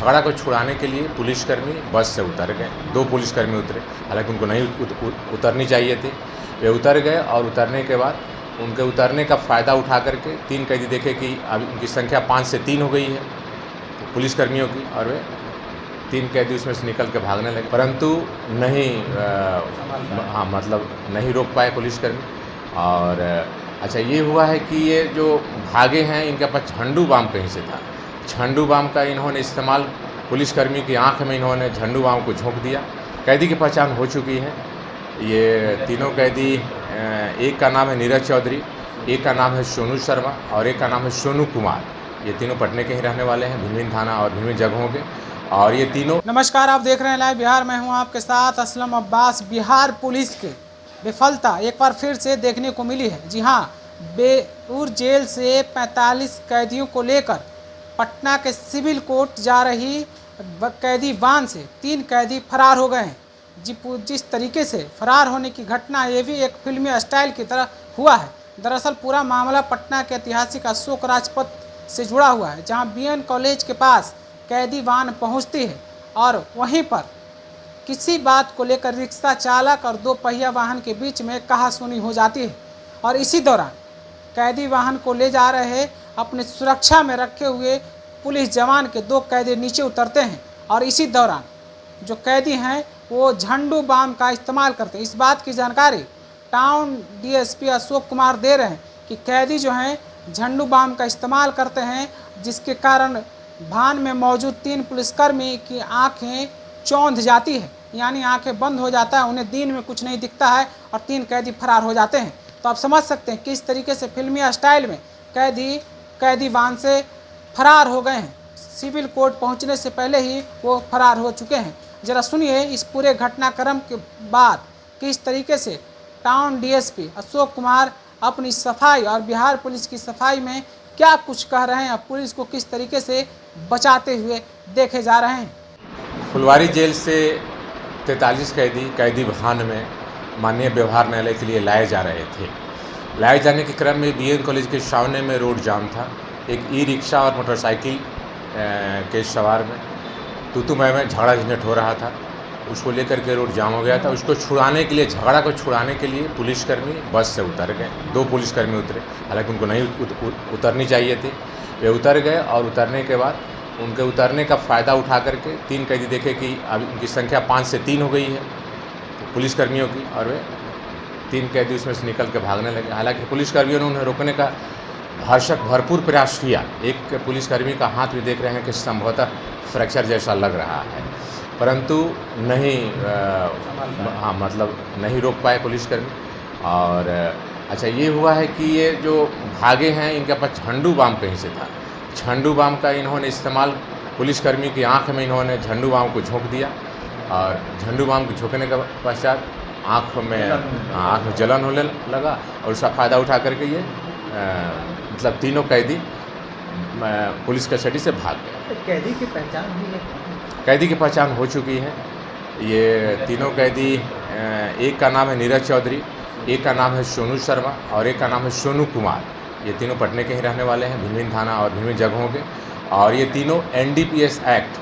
झगड़ा को छुड़ाने के लिए पुलिसकर्मी बस से उतर गए। 2 पुलिसकर्मी उतरे, हालांकि उनको नहीं उतरनी चाहिए थी। वे उतर गए और उतरने के बाद उनके उतरने का फ़ायदा उठा करके 3 कैदी देखे कि अब उनकी संख्या 5 से 3 हो गई है पुलिसकर्मियों की, और वे 3 कैदी उसमें से निकल के भागने लगे, परंतु नहीं नहीं रोक पाए पुलिसकर्मी। और अच्छा ये हुआ है कि ये जो भागे हैं इनके पास झंडू बाम कहीं से था। झंडू बाम का इन्होंने इस्तेमाल, पुलिसकर्मी की आंख में इन्होंने झंडू बाम को झोंक दिया। कैदी की पहचान हो चुकी है। ये तीनों कैदी, एक का नाम है नीरज चौधरी, एक का नाम है सोनू शर्मा और एक का नाम है सोनू कुमार। ये तीनों पटने के ही रहने वाले हैं, भिन्न भिन्न थाना और भिन्न भिन्न जगहों के। और ये तीनों। नमस्कार, आप देख रहे हैं लाइव बिहार। मैं हूं आपके साथ असलम अब्बास। बिहार पुलिस की विफलता एक बार फिर से देखने को मिली है। जी हां, बेऊर जेल से 45 कैदियों को लेकर पटना के सिविल कोर्ट जा रही कैदी वान से 3 कैदी फरार हो गए हैं। जिस तरीके से फरार होने की घटना, ये भी एक फिल्मी स्टाइल की तरह हुआ है। दरअसल पूरा मामला पटना के ऐतिहासिक अशोक राजपथ से जुड़ा हुआ है, जहां बीएन कॉलेज के पास कैदी वान पहुंचती है और वहीं पर किसी बात को लेकर रिक्शा चालक और 2 पहिया वाहन के बीच में कहासुनी हो जाती है। और इसी दौरान कैदी वाहन को ले जा रहे अपनी सुरक्षा में रखे हुए पुलिस जवान के 2 कैदी नीचे उतरते हैं और इसी दौरान जो कैदी हैं वो झंडू बाम का इस्तेमाल करते हैं। इस बात की जानकारी टाउन डीएसपी अशोक कुमार दे रहे हैं कि कैदी जो हैं झंडू बाम का इस्तेमाल करते हैं, जिसके कारण वाहन में मौजूद 3 पुलिसकर्मी की आंखें चौंध जाती है, यानी आंखें बंद हो जाता है, उन्हें दिन में कुछ नहीं दिखता है और 3 कैदी फरार हो जाते हैं। तो आप समझ सकते हैं किस तरीके से फिल्मी स्टाइल में कैदी वाहन से फरार हो गए हैं। सिविल कोर्ट पहुंचने से पहले ही वो फरार हो चुके हैं। ज़रा सुनिए इस पूरे घटनाक्रम के बाद किस तरीके से टाउन डीएसपी अशोक कुमार अपनी सफाई और बिहार पुलिस की सफाई में क्या कुछ कह रहे हैं और पुलिस को किस तरीके से बचाते हुए देखे जा रहे हैं। फुलवारी जेल से 43 कैदी वाहन में माननीय व्यवहार न्यायालय के लिए लाए जा रहे थे। लाए जाने के क्रम में बीएन कॉलेज के सामने में रोड जाम था। एक ई रिक्शा और मोटरसाइकिल के सवार में तू मैं झगड़ा झंझट हो रहा था, उसको लेकर के रोड जाम हो गया था। उसको छुड़ाने के लिए, झगड़ा को छुड़ाने के लिए पुलिसकर्मी बस से उतर गए। 2 पुलिसकर्मी उतरे, हालांकि उनको नहीं उतरनी चाहिए थी। वे उतर गए और उतरने के बाद उनके उतरने का फ़ायदा उठा करके 3 कैदी देखे कि अब उनकी संख्या 5 से 3 हो गई है पुलिसकर्मियों की, और वे 3 कैदी उसमें से निकल के भागने लगे। हालांकि पुलिसकर्मियों ने उन्हें रोकने का भरपूर प्रयास किया। एक पुलिसकर्मी का हाथ भी देख रहे हैं कि संभवतः फ्रैक्चर जैसा लग रहा है, परंतु नहीं नहीं रोक पाए पुलिसकर्मी। और अच्छा ये हुआ है कि ये जो भागे हैं इनके पास झंडू बाम कहीं से था। झंडू बाम का इन्होंने इस्तेमाल, पुलिसकर्मी की आंख में इन्होंने झंडू बाम को झोंक दिया और झंडू बाम को झोंकने के पश्चात आंख में जलन होने लगा और उसका फ़ायदा उठा करके ये तीनों कैदी पुलिस कस्टडी से भाग गए। कैदी की पहचान हुई है? कैदी की पहचान हो चुकी है। ये तीनों कैदी, एक का नाम है नीरज चौधरी, एक का नाम है सोनू शर्मा और एक का नाम है सोनू कुमार। ये तीनों पटने के ही रहने वाले हैं, भिन्न भिन्न थाना और भिन्न भिन्न जगहों के। और ये तीनों एनडीपीएस एक्ट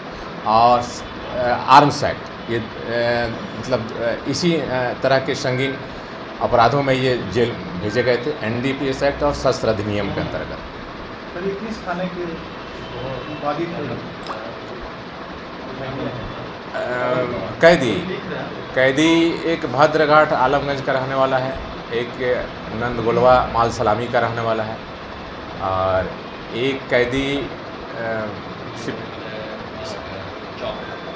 और आर्म्स एक्ट, ये इसी तरह के संगीन अपराधों में ये जेल भेजे गए थे, एनडीपीएस एक्ट और शस्त्र अधिनियम के अंतर्गत। किस थाने के बाधित कैदी एक भद्रघाट आलमगंज का रहने वाला है, एक नंदगोलवा माल सलामी का रहने वाला है और एक कैदी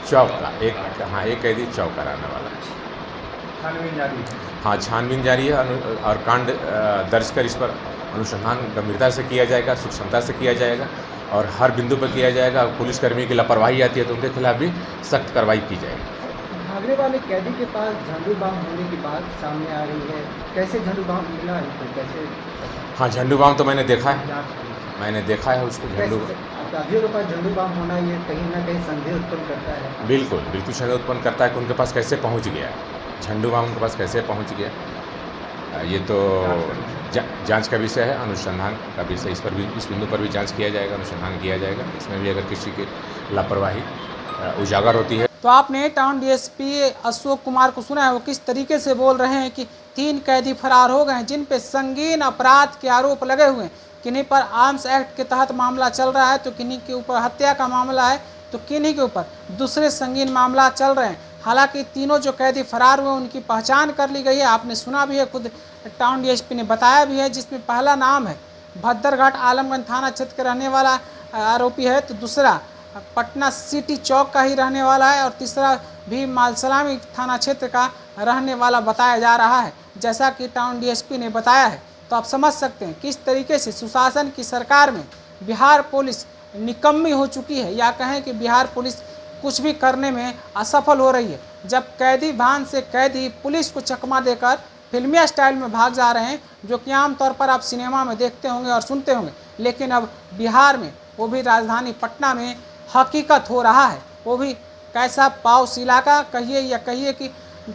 चौक का, एक कैदी चौक का रहने वाला है। छानबीन जारी है? हाँ, छानबीन जारी है और कांड दर्ज कर इस पर अनुसंधान गंभीरता से किया जाएगा, सूक्ष्मता से किया जाएगा और हर बिंदु पर किया जाएगा। पुलिसकर्मी की लापरवाही आती है तो उनके खिलाफ भी सख्त कार्रवाई की जाएगी। भागने वाले कैदी के पास झंडू बाम होने की बात सामने आ रही है, कैसे झंडू बाम मिला है, कैसे? हाँ, झंडू बाम तो मैंने देखा है उसको। अपराधियों के पास झंडू बाम होना ये कहीं ना कहीं संदेह उत्पन्न करता है। बिल्कुल संदेह उत्पन्न करता है कि उनके पास कैसे पहुँच गया, झंडू बाम उनके पास कैसे पहुँच गया। ये तो जांच का विषय है, अनुसंधान का विषय। इस बिंदु पर भी जांच किया जाएगा, अनुसंधान किया जाएगा। इसमें भी अगर किसी की लापरवाही उजागर होती है। तो आपने टाउन डीएसपी अशोक कुमार को सुना है, वो किस तरीके से बोल रहे हैं कि 3 कैदी फरार हो गए हैं जिन पे संगीन अपराध के आरोप लगे हुए हैं। किन्हीं पर आर्म्स एक्ट के तहत मामला चल रहा है, तो किन्हीं के ऊपर हत्या का मामला है, तो किन्हीं के ऊपर दूसरे संगीन मामला चल रहे हैं। हालांकि तीनों जो कैदी फरार हुए उनकी पहचान कर ली गई है, आपने सुना भी है, खुद टाउन डीएसपी ने बताया भी है, जिसमें पहला नाम है भद्रघाट आलमगंज थाना क्षेत्र के रहने वाला आरोपी है, तो दूसरा पटना सिटी चौक का ही रहने वाला है और तीसरा भी मालसलामी थाना क्षेत्र का रहने वाला बताया जा रहा है, जैसा कि टाउन डीएसपी ने बताया है। तो आप समझ सकते हैं किस तरीके से सुशासन की सरकार में बिहार पुलिस निकम्मी हो चुकी है, या कहें कि बिहार पुलिस कुछ भी करने में असफल हो रही है। जब कैदी भान से कैदी पुलिस को चकमा देकर फिल्मी स्टाइल में भाग जा रहे हैं, जो कि आमतौर पर आप सिनेमा में देखते होंगे और सुनते होंगे, लेकिन अब बिहार में, वो भी राजधानी पटना में हकीकत हो रहा है। वो भी कैसा पाउस इलाका कहिए, या कहिए कि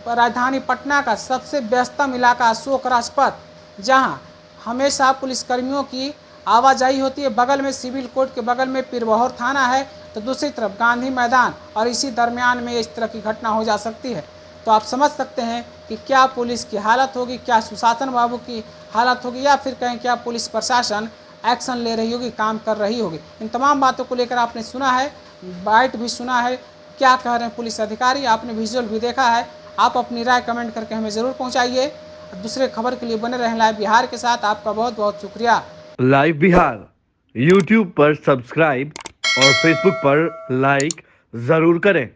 राजधानी पटना का सबसे व्यस्तम इलाका अशोक राजपथ, जहां हमेशा पुलिसकर्मियों की आवाजाही होती है। बगल में सिविल कोर्ट के बगल में पीरबहोर थाना है, तो दूसरी तरफ गांधी मैदान, और इसी दरमियान में इस तरह की घटना हो जा सकती है। तो आप समझ सकते हैं कि क्या पुलिस की हालत होगी, क्या सुशासन बाबू की हालत होगी, या फिर कहें क्या पुलिस प्रशासन एक्शन ले रही होगी, काम कर रही होगी। इन तमाम बातों को लेकर आपने सुना है, बाइट भी सुना है, क्या कह रहे हैं पुलिस अधिकारी, आपने विजुअल भी देखा है। आप अपनी राय कमेंट करके हमें ज़रूर पहुंचाइए। दूसरे खबर के लिए बने रहें लाइव बिहार के साथ। आपका बहुत बहुत शुक्रिया। लाइव बिहार यूट्यूब पर सब्सक्राइब और फेसबुक पर लाइक ज़रूर करें।